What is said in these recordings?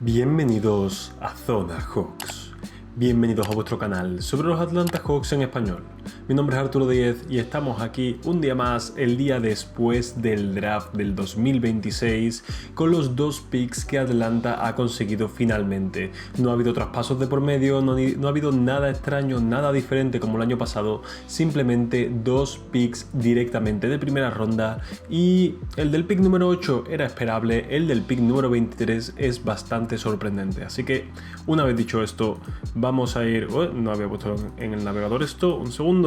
Bienvenidos a Zona Hawks. Bienvenidos a vuestro canal sobre los Atlanta Hawks en español. Mi nombre es Arturo Díez y estamos aquí un día más, el día después del draft del 2026, con los dos picks que Atlanta ha conseguido finalmente. No ha habido traspasos de por medio, no ha habido nada extraño, nada diferente como el año pasado, simplemente dos picks directamente de primera ronda, y el del pick número 8 era esperable, el del pick número 23 es bastante sorprendente. Así que, una vez dicho esto, vamos a ir... no había puesto en el navegador esto, un segundo.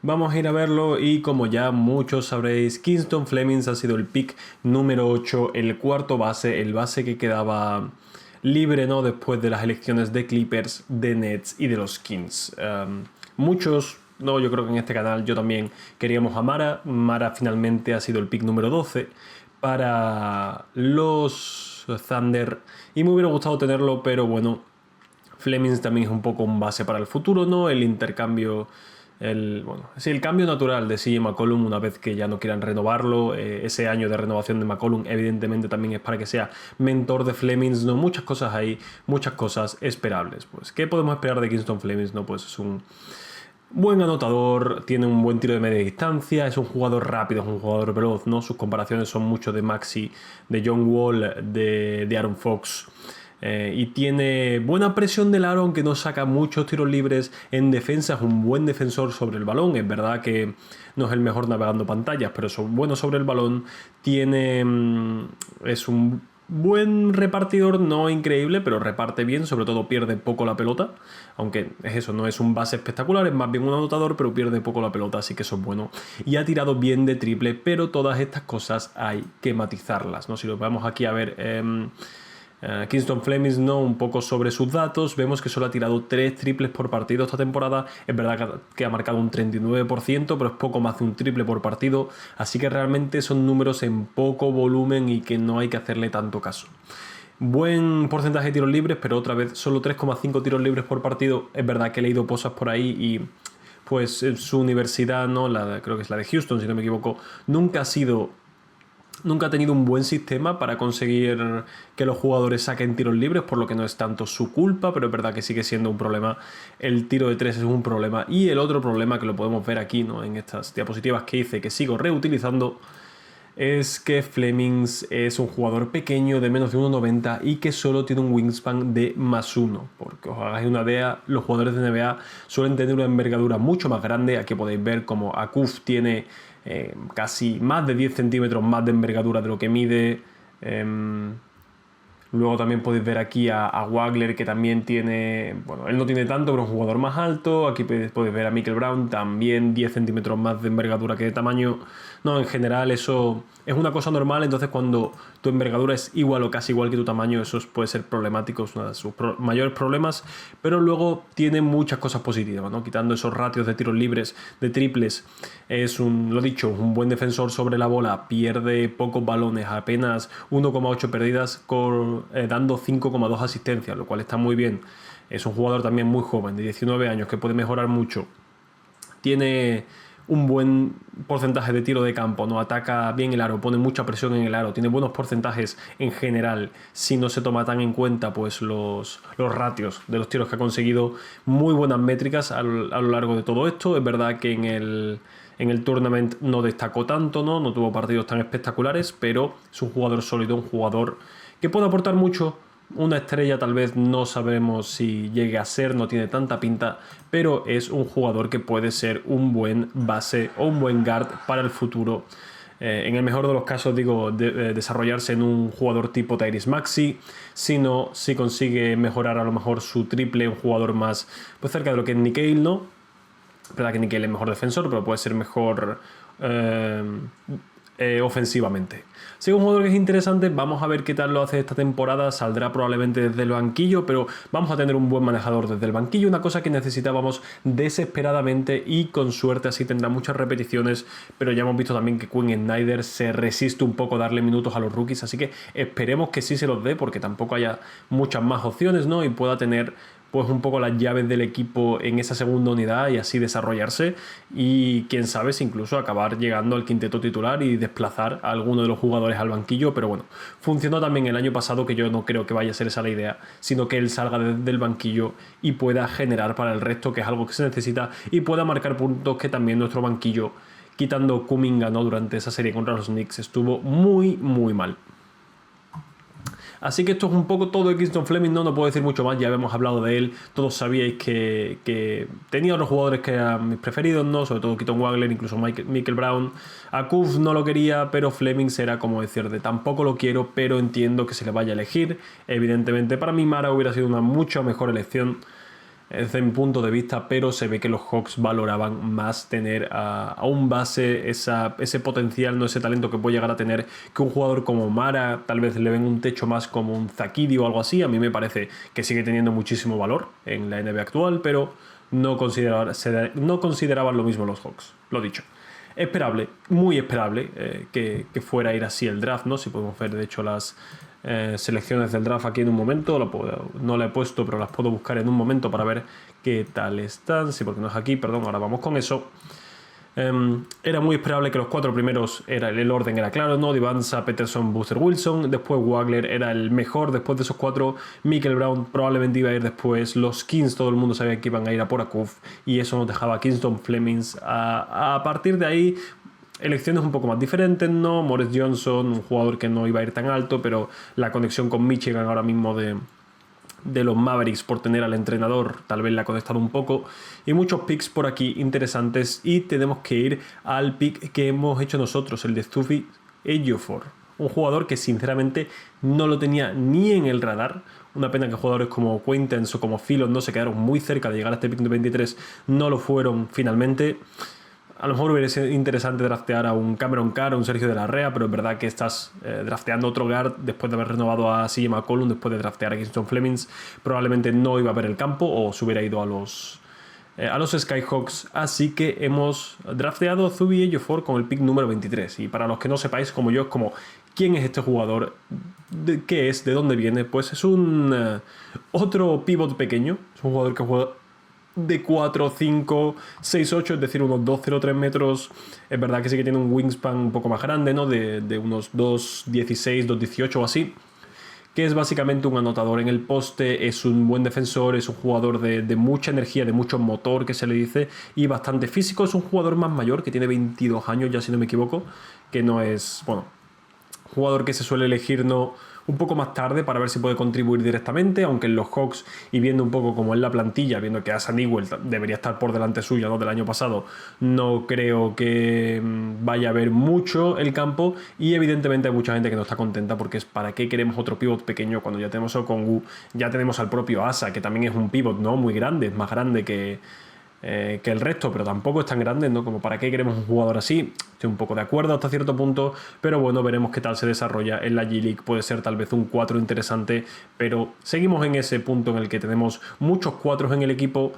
Vamos a ir a verlo y como ya muchos sabréis, Kingston Flemings ha sido el pick número 8, el cuarto base, el base que quedaba libre, ¿no?, después de las elecciones de Clippers, de Nets y de los Kings. Muchos, no, yo creo que en este canal yo también queríamos a Mara. Mara finalmente ha sido el pick número 12 para los Thunder y me hubiera gustado tenerlo, pero bueno, Flemings también es un poco un base para el futuro, ¿no? El intercambio, el cambio natural de CJ McCollum una vez que ya no quieran renovarlo. Ese año de renovación de McCollum evidentemente también es para que sea mentor de Flemings, ¿no? Muchas cosas ahí, muchas cosas esperables. Pues, ¿qué podemos esperar de Kingston Flemings? No, pues es un buen anotador, tiene un buen tiro de media distancia, es un jugador rápido, es un jugador veloz, ¿no? Sus comparaciones son mucho de Maxi, de John Wall, de Aaron Fox. Y tiene buena presión del aro, aunque no saca muchos tiros libres. En defensa es un buen defensor sobre el balón. Es verdad que no es el mejor navegando pantallas, pero es bueno sobre el balón. Es un buen repartidor, no increíble, pero reparte bien. Sobre todo pierde poco la pelota, aunque es eso, no es un base espectacular, es más bien un anotador, pero pierde poco la pelota, así que eso es bueno. Y ha tirado bien de triple, pero todas estas cosas hay que matizarlas, ¿no? Si lo vamos aquí a ver... Kingston Flemings, ¿no?, un poco sobre sus datos, vemos que solo ha tirado 3 triples por partido esta temporada. Es verdad que ha marcado un 39%, pero es poco más de un triple por partido, así que realmente son números en poco volumen y que no hay que hacerle tanto caso. Buen porcentaje de tiros libres, pero otra vez solo 3,5 tiros libres por partido. Es verdad que he leído cosas por ahí y pues su universidad, ¿no?, creo que es la de Houston si no me equivoco, nunca ha tenido un buen sistema para conseguir que los jugadores saquen tiros libres, por lo que no es tanto su culpa, pero es verdad que sigue siendo un problema. El tiro de 3 es un problema. Y el otro problema, que lo podemos ver aquí, ¿no?, en estas diapositivas que hice, que sigo reutilizando, es que Flemings es un jugador pequeño de menos de 1,90 y que solo tiene un wingspan de +1. Porque os hagáis una idea, los jugadores de NBA suelen tener una envergadura mucho más grande. Aquí podéis ver como Akuf tiene casi más de 10 centímetros más de envergadura de lo que mide. Luego también podéis ver aquí a Wagler, que también tiene... Bueno, él no tiene tanto, pero es un jugador más alto. Aquí podéis ver a Michael Brown, también 10 centímetros más de envergadura que de tamaño. No, en general eso es una cosa normal. Entonces cuando tu envergadura es igual o casi igual que tu tamaño, eso puede ser problemático, es uno de sus mayores problemas. Pero luego tiene muchas cosas positivas, ¿no? Quitando esos ratios de tiros libres, de triples, es lo dicho, un buen defensor sobre la bola, pierde pocos balones, apenas 1,8 perdidas, dando 5,2 asistencias, lo cual está muy bien. Es un jugador también muy joven, de 19 años, que puede mejorar mucho. Tiene un buen porcentaje de tiro de campo, ¿no? Ataca bien el aro, pone mucha presión en el aro, tiene buenos porcentajes en general, si no se toma tan en cuenta pues los ratios de los tiros que ha conseguido. Muy buenas métricas a lo largo de todo esto. Es verdad que en el tournament no destacó tanto, no tuvo partidos tan espectaculares, pero es un jugador sólido, un jugador que puede aportar mucho. Una estrella tal vez no sabemos si llegue a ser, no tiene tanta pinta, pero es un jugador que puede ser un buen base o un buen guard para el futuro. En el mejor de los casos, digo, desarrollarse en un jugador tipo Tyrese Maxey. Si consigue mejorar a lo mejor su triple, un jugador más pues cerca de lo que es Nickeil, ¿no? Es verdad que Nickeil es mejor defensor, pero puede ser mejor ofensivamente. Si es un jugador que es interesante, vamos a ver qué tal lo hace esta temporada. Saldrá probablemente desde el banquillo, pero vamos a tener un buen manejador desde el banquillo, una cosa que necesitábamos desesperadamente, y con suerte así tendrá muchas repeticiones. Pero ya hemos visto también que Quinn Snyder se resiste un poco a darle minutos a los rookies, así que esperemos que sí se los dé, porque tampoco haya muchas más opciones, ¿no?, y pueda tener pues un poco las llaves del equipo en esa segunda unidad y así desarrollarse y quién sabe si incluso acabar llegando al quinteto titular y desplazar a alguno de los jugadores al banquillo, pero bueno, funcionó también el año pasado, que yo no creo que vaya a ser esa la idea, sino que él salga del banquillo y pueda generar para el resto, que es algo que se necesita, y pueda marcar puntos, que también nuestro banquillo, quitando Kuminga, ¿no?, durante esa serie contra los Knicks, estuvo muy mal. Así que esto es un poco todo de Kingston Fleming, no puedo decir mucho más, ya habíamos hablado de él, todos sabíais que tenía otros jugadores que eran mis preferidos, ¿no?, sobre todo Keaton Wagler, incluso Michael Brown. A Kuz no lo quería, pero Fleming será como decir de tampoco lo quiero, pero entiendo que se le vaya a elegir. Evidentemente para mí Mara hubiera sido una mucho mejor elección desde mi punto de vista, pero se ve que los Hawks valoraban más tener a un base, ese potencial, no ese talento que puede llegar a tener, que un jugador como Mara. Tal vez le ven un techo más como un Zakiri o algo así. A mí me parece que sigue teniendo muchísimo valor en la NBA actual, pero no consideraban lo mismo los Hawks, lo dicho. Esperable, muy esperable que fuera a ir así el draft, ¿no? Si podemos ver de hecho las selecciones del draft aquí en un momento, no la he puesto, pero las puedo buscar en un momento para ver qué tal están. Sí, porque no es aquí, perdón, ahora vamos con eso. Era muy esperable que los 4 primeros, el orden era claro, ¿no? Divanza, Peterson, Booster, Wilson. Después Wagler era el mejor después de esos 4. Michael Brown probablemente iba a ir después. Los Kings, todo el mundo sabía que iban a ir a por Akuf, y eso nos dejaba a Kingston Flemings. A partir de ahí, elecciones un poco más diferentes, ¿no? Morris Johnson, un jugador que no iba a ir tan alto, pero la conexión con Michigan ahora mismo de los Mavericks, por tener al entrenador, tal vez le ha conectado un poco. Y muchos picks por aquí interesantes, y tenemos que ir al pick que hemos hecho nosotros, el de Stufy Ejiofor, un jugador que sinceramente no lo tenía ni en el radar. Una pena que jugadores como Quaintance o como Philon no se quedaron muy cerca de llegar a este pick de 23, no lo fueron finalmente. A lo mejor hubiera sido interesante draftear a un Cameron Carr o un Sergio de la Rea, pero es verdad que estás drafteando otro guard después de haber renovado a CJ McCollum, después de draftear a Kingston Flemings. Probablemente no iba a ver el campo o se hubiera ido a los Skyhawks. Así que hemos drafteado a Zubi Ejiofor con el pick número 23. Y para los que no sepáis, como yo, es como, ¿quién es este jugador? ¿Qué es? ¿De dónde viene? Pues es un otro pivot pequeño. Es un jugador que juega de 4, 5, 6, 8, es decir, unos 2,03 metros. Es verdad que sí que tiene un wingspan un poco más grande, ¿no? De unos 2,16, 2,18 o así. Que es básicamente un anotador en el poste, es un buen defensor, es un jugador de mucha energía, de mucho motor, que se le dice, y bastante físico. Es un jugador más mayor, que tiene 22 años, ya si no me equivoco, que no es, bueno, jugador que se suele elegir, ¿no?, un poco más tarde para ver si puede contribuir directamente, aunque en los Hawks, y viendo un poco cómo es la plantilla, viendo que Hassan Ewell debería estar por delante suya, ¿no?, del año pasado, no creo que vaya a haber mucho el campo. Y evidentemente hay mucha gente que no está contenta, porque es ¿para qué queremos otro pivot pequeño cuando ya tenemos a Okongwu, ya tenemos al propio Asa, que también es un pivot, ¿no?, muy grande, es más grande que el resto, pero tampoco es tan grande, ¿no?, como para qué queremos un jugador así? Estoy un poco de acuerdo hasta cierto punto, pero bueno, veremos qué tal se desarrolla en la G-League. Puede ser tal vez un 4 interesante, pero seguimos en ese punto en el que tenemos muchos 4 en el equipo,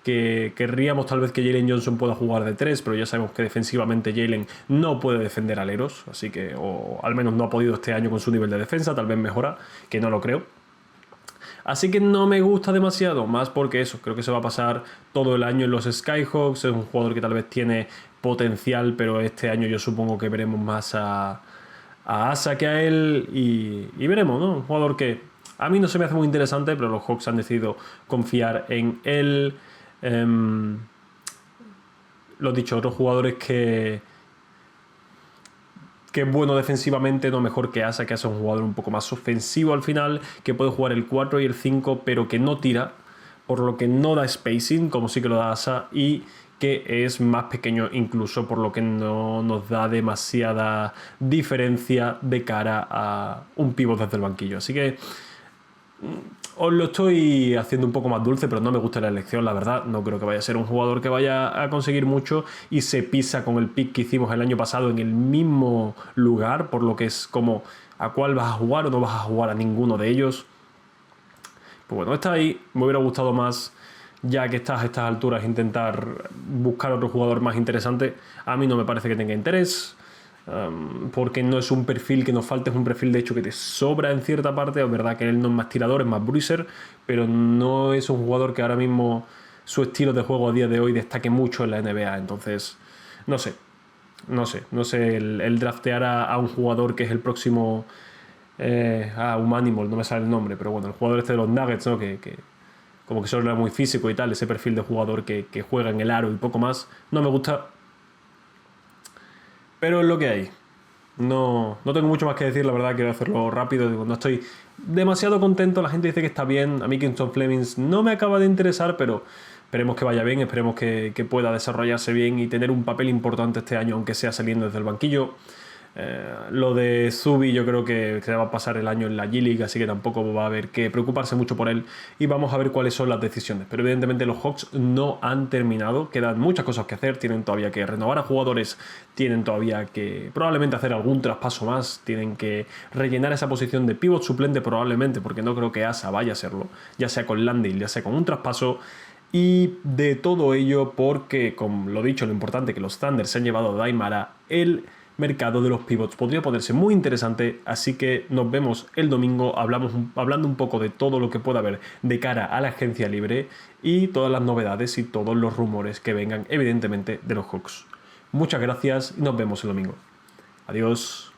que querríamos tal vez que Jalen Johnson pueda jugar de 3, pero ya sabemos que defensivamente Jalen no puede defender aleros, así que, o al menos no ha podido este año con su nivel de defensa, tal vez mejora, que no lo creo. Así que no me gusta demasiado, más porque eso, creo que se va a pasar todo el año en los Skyhawks. Es un jugador que tal vez tiene potencial, pero este año yo supongo que veremos más a Asa que a él, y veremos, ¿no? Un jugador que a mí no se me hace muy interesante, pero los Hawks han decidido confiar en él. Lo dicho, otros jugadores que es bueno defensivamente, no mejor que Asa, que Asa es un jugador un poco más ofensivo al final, que puede jugar el 4 y el 5, pero que no tira, por lo que no da spacing, como sí que lo da Asa, y que es más pequeño incluso, por lo que no nos da demasiada diferencia de cara a un pívot desde el banquillo. Así que os lo estoy haciendo un poco más dulce, pero no me gusta la elección, la verdad. No creo que vaya a ser un jugador que vaya a conseguir mucho, y se pisa con el pick que hicimos el año pasado en el mismo lugar, por lo que es como, ¿a cuál vas a jugar o no vas a jugar a ninguno de ellos? Pues bueno, está ahí. Me hubiera gustado más, ya que estás a estas alturas, intentar buscar otro jugador más interesante. A mí no me parece que tenga interés. porque no es un perfil que nos falte, es un perfil de hecho que te sobra en cierta parte. Es verdad que él no es más tirador, es más bruiser, pero no es un jugador que ahora mismo su estilo de juego a día de hoy destaque mucho en la NBA. Entonces, no sé, el draftear a un jugador que es el próximo Humanimal, no me sale el nombre, pero bueno, el jugador este de los Nuggets, ¿no? Que como que solo era muy físico y tal, ese perfil de jugador que juega en el aro y poco más, no me gusta, pero es lo que hay. No tengo mucho más que decir, la verdad, quiero hacerlo rápido, digo, no estoy demasiado contento, la gente dice que está bien, a mí Kingston Flemings no me acaba de interesar, pero esperemos que vaya bien, esperemos que pueda desarrollarse bien y tener un papel importante este año, aunque sea saliendo desde el banquillo. Lo de Zubi yo creo que se va a pasar el año en la G-League, así que tampoco va a haber que preocuparse mucho por él y vamos a ver cuáles son las decisiones. Pero evidentemente los Hawks no han terminado, quedan muchas cosas que hacer, tienen todavía que renovar a jugadores, tienen todavía que probablemente hacer algún traspaso más, tienen que rellenar esa posición de pivot suplente probablemente, porque no creo que Asa vaya a serlo, ya sea con Landale, ya sea con un traspaso. Y de todo ello porque, como lo dicho, lo importante que los Thunder se han llevado a Daimara, el mercado de los pivots podría ponerse muy interesante, así que nos vemos el domingo hablando un poco de todo lo que pueda haber de cara a la agencia libre y todas las novedades y todos los rumores que vengan evidentemente de los Hawks. Muchas gracias y nos vemos el domingo. Adiós.